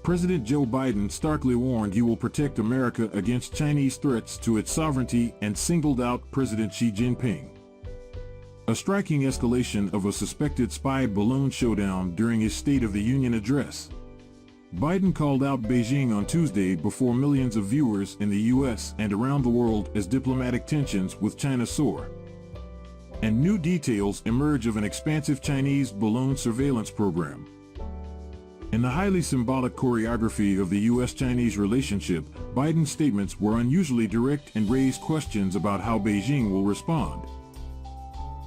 President Joe Biden starkly warned he will protect America against Chinese threats to its sovereignty and singled out President Xi Jinping. A striking escalation of a suspected spy balloon showdown during his State of the Union address. Biden called out Beijing on Tuesday before millions of viewers in the U.S. and around the world as diplomatic tensions with China soar. And new details emerge of an expansive Chinese balloon surveillance program. In the highly symbolic choreography of the U.S.-Chinese relationship, Biden's statements were unusually direct and raised questions about how Beijing will respond.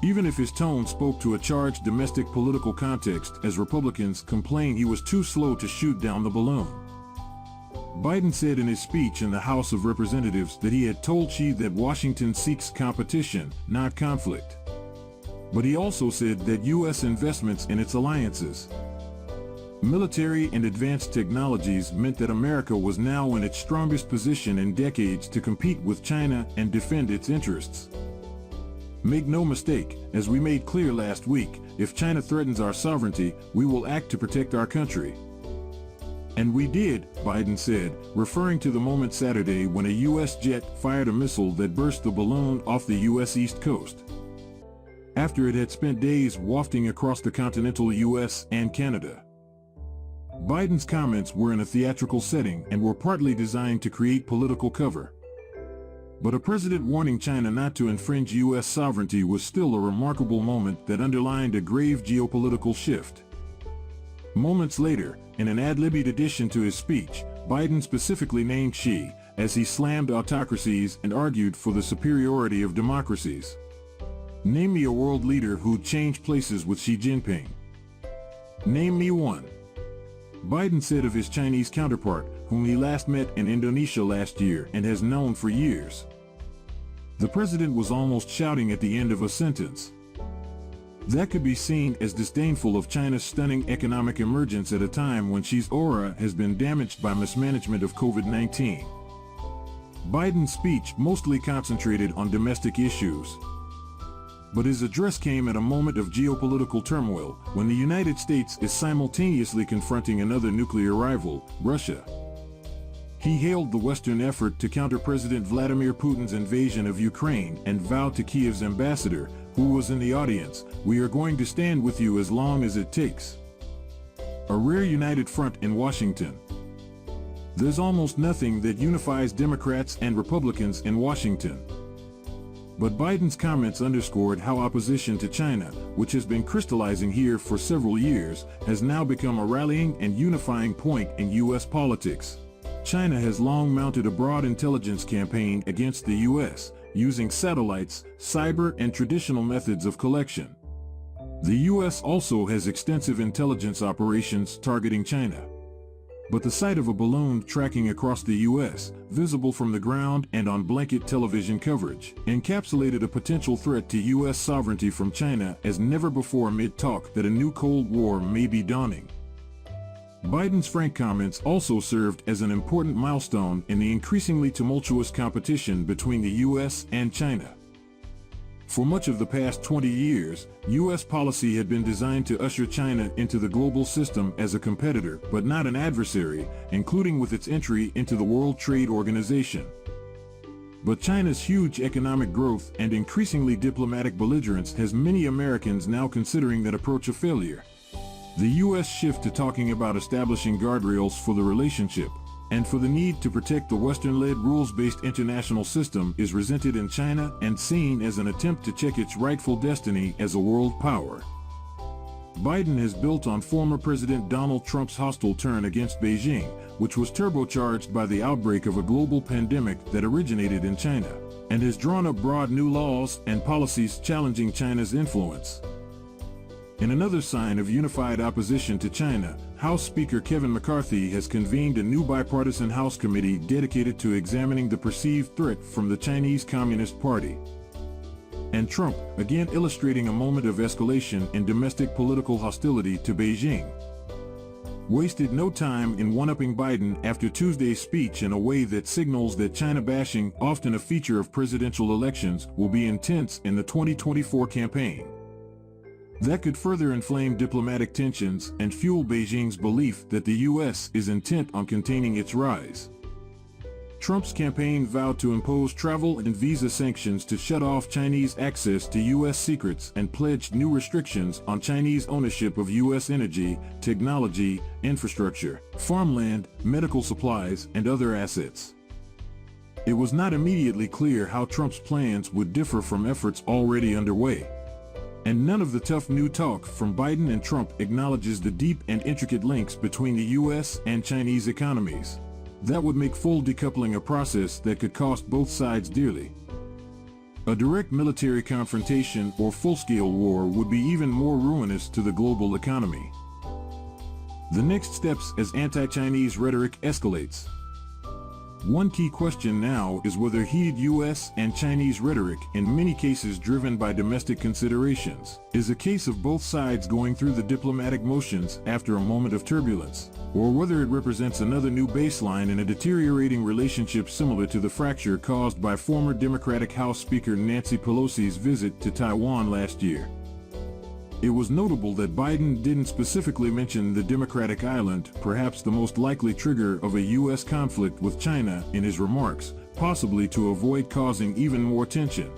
Even if his tone spoke to a charged domestic political context as Republicans complained he was too slow to shoot down the balloon. Biden said in his speech in the House of Representatives that he had told Xi that Washington seeks competition, not conflict. But he also said that U.S. investments in its alliances, military and advanced technologies meant that America was now in its strongest position in decades to compete with China and defend its interests. Make no mistake, as we made clear last week, if China threatens our sovereignty, we will act to protect our country. And we did, Biden said, referring to the moment Saturday when a U.S. jet fired a missile that burst the balloon off the U.S. East Coast, after it had spent days wafting across the continental U.S. and Canada. Biden's comments were in a theatrical setting and were partly designed to create political cover. But a president warning China not to infringe U.S. sovereignty was still a remarkable moment that underlined a grave geopolitical shift. Moments later, in an ad-libbed addition to his speech, Biden specifically named Xi, as he slammed autocracies and argued for the superiority of democracies. Name me a world leader who'd change places with Xi Jinping. Name me one. Biden said of his Chinese counterpart, whom he last met in Indonesia last year and has known for years. The president was almost shouting at the end of a sentence. That could be seen as disdainful of China's stunning economic emergence at a time when Xi's aura has been damaged by mismanagement of COVID-19. Biden's speech mostly concentrated on domestic issues. But his address came at a moment of geopolitical turmoil, when the United States is simultaneously confronting another nuclear rival, Russia. He hailed the Western effort to counter President Vladimir Putin's invasion of Ukraine and vowed to Kiev's ambassador, who was in the audience, "We are going to stand with you as long as it takes." A rare united front in Washington. There's almost nothing that unifies Democrats and Republicans in Washington. But Biden's comments underscored how opposition to China, which has been crystallizing here for several years, has now become a rallying and unifying point in U.S. politics. China has long mounted a broad intelligence campaign against the U.S., using satellites, cyber, and traditional methods of collection. The U.S. also has extensive intelligence operations targeting China. But the sight of a balloon tracking across the U.S., visible from the ground and on blanket television coverage, encapsulated a potential threat to U.S. sovereignty from China as never before amid talk that a new Cold War may be dawning. Biden's frank comments also served as an important milestone in the increasingly tumultuous competition between the U.S. and China. For much of the past 20 years, U.S. policy had been designed to usher China into the global system as a competitor but not an adversary, including with its entry into the World Trade Organization. But China's huge economic growth and increasingly diplomatic belligerence has many Americans now considering that approach a failure. The U.S. shift to talking about establishing guardrails for the relationship and for the need to protect the Western-led rules-based international system is resented in China and seen as an attempt to check its rightful destiny as a world power. Biden has built on former President Donald Trump's hostile turn against Beijing, which was turbocharged by the outbreak of a global pandemic that originated in China, and has drawn up broad new laws and policies challenging China's influence. In another sign of unified opposition to China, House Speaker Kevin McCarthy has convened a new bipartisan House committee dedicated to examining the perceived threat from the Chinese Communist Party. And Trump, again illustrating a moment of escalation in domestic political hostility to Beijing, wasted no time in one-upping Biden after Tuesday's speech in a way that signals that China bashing, often a feature of presidential elections, will be intense in the 2024 campaign. That could further inflame diplomatic tensions and fuel Beijing's belief that the U.S. is intent on containing its rise. Trump's campaign vowed to impose travel and visa sanctions to shut off Chinese access to U.S. secrets and pledged new restrictions on Chinese ownership of U.S. energy, technology, infrastructure, farmland, medical supplies, and other assets. It was not immediately clear how Trump's plans would differ from efforts already underway. And none of the tough new talk from Biden and Trump acknowledges the deep and intricate links between the U.S. and Chinese economies. That would make full decoupling a process that could cost both sides dearly. A direct military confrontation or full-scale war would be even more ruinous to the global economy. The next steps as anti-Chinese rhetoric escalates. One key question now is whether heated U.S. and Chinese rhetoric, in many cases driven by domestic considerations, is a case of both sides going through the diplomatic motions after a moment of turbulence, or whether it represents another new baseline in a deteriorating relationship similar to the fracture caused by former Democratic House Speaker Nancy Pelosi's visit to Taiwan last year. It was notable that Biden didn't specifically mention the Democratic Island, perhaps the most likely trigger of a U.S. conflict with China, in his remarks, possibly to avoid causing even more tension.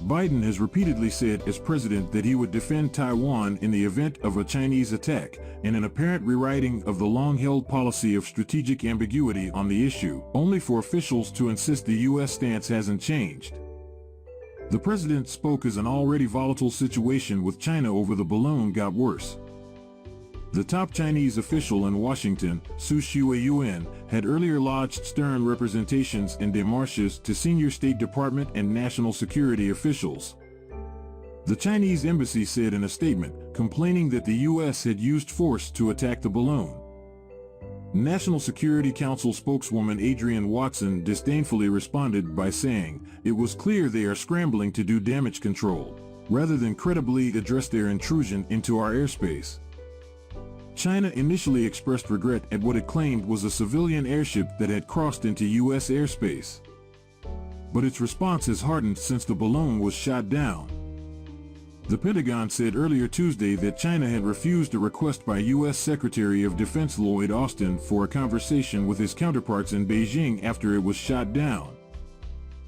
Biden has repeatedly said as president that he would defend Taiwan in the event of a Chinese attack, in an apparent rewriting of the long-held policy of strategic ambiguity on the issue, only for officials to insist the U.S. stance hasn't changed. The president spoke as an already volatile situation with China over the balloon got worse. The top Chinese official in Washington, Su Shuiyuan, had earlier lodged stern representations and démarches to senior State Department and national security officials. The Chinese embassy said in a statement, complaining that the U.S. had used force to attack the balloon. National Security Council spokeswoman Adrienne Watson disdainfully responded by saying, "It was clear they are scrambling to do damage control, rather than credibly address their intrusion into our airspace." China initially expressed regret at what it claimed was a civilian airship that had crossed into U.S. airspace. But its response has hardened since the balloon was shot down. The Pentagon said earlier Tuesday that China had refused a request by U.S. Secretary of Defense Lloyd Austin for a conversation with his counterparts in Beijing after it was shot down.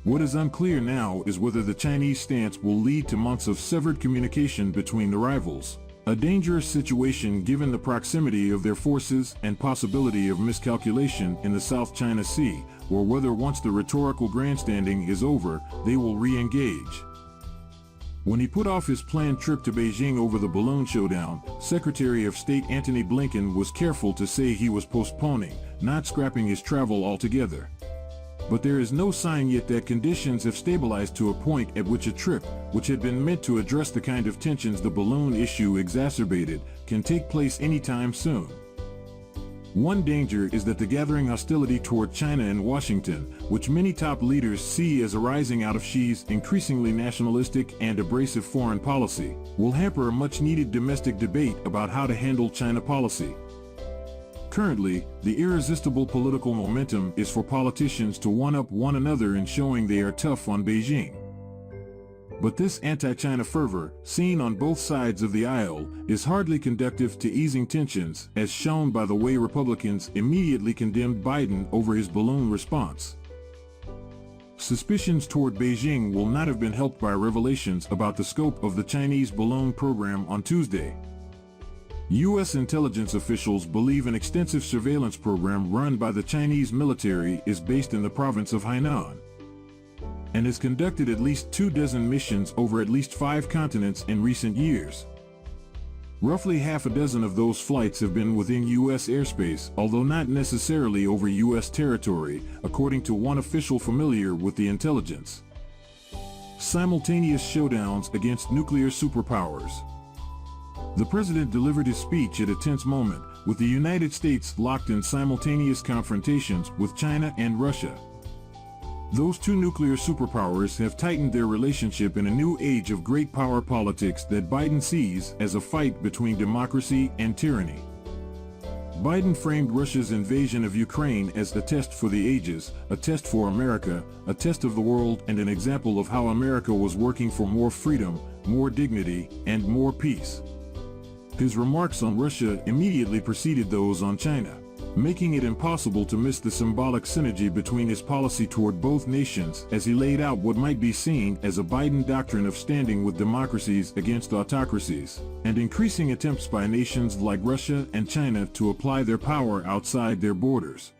What is unclear now is whether the Chinese stance will lead to months of severed communication between the rivals, a dangerous situation given the proximity of their forces and possibility of miscalculation in the South China Sea, or whether once the rhetorical grandstanding is over, they will re-engage. When he put off his planned trip to Beijing over the balloon showdown, Secretary of State Antony Blinken was careful to say he was postponing, not scrapping his travel altogether. But there is no sign yet that conditions have stabilized to a point at which a trip, which had been meant to address the kind of tensions the balloon issue exacerbated, can take place anytime soon. One danger is that the gathering hostility toward China and Washington, which many top leaders see as arising out of Xi's increasingly nationalistic and abrasive foreign policy, will hamper a much-needed domestic debate about how to handle China policy. Currently, the irresistible political momentum is for politicians to one-up one another in showing they are tough on Beijing. But this anti-China fervor, seen on both sides of the aisle, is hardly conducive to easing tensions, as shown by the way Republicans immediately condemned Biden over his balloon response. Suspicions toward Beijing will not have been helped by revelations about the scope of the Chinese balloon program on Tuesday. U.S. intelligence officials believe an extensive surveillance program run by the Chinese military is based in the province of Hainan, and has conducted at least 24 missions over at least 5 continents in recent years. Roughly half a dozen of those flights have been within U.S. airspace, although not necessarily over U.S. territory, according to one official familiar with the intelligence. Simultaneous showdowns against nuclear superpowers. The president delivered his speech at a tense moment, with the United States locked in simultaneous confrontations with China and Russia. Those two nuclear superpowers have tightened their relationship in a new age of great power politics that Biden sees as a fight between democracy and tyranny. Biden framed Russia's invasion of Ukraine as a test for the ages, a test for America, a test of the world, and an example of how America was working for more freedom, more dignity, and more peace. His remarks on Russia immediately preceded those on China, making it impossible to miss the symbolic synergy between his policy toward both nations as he laid out what might be seen as a Biden doctrine of standing with democracies against autocracies, and increasing attempts by nations like Russia and China to apply their power outside their borders.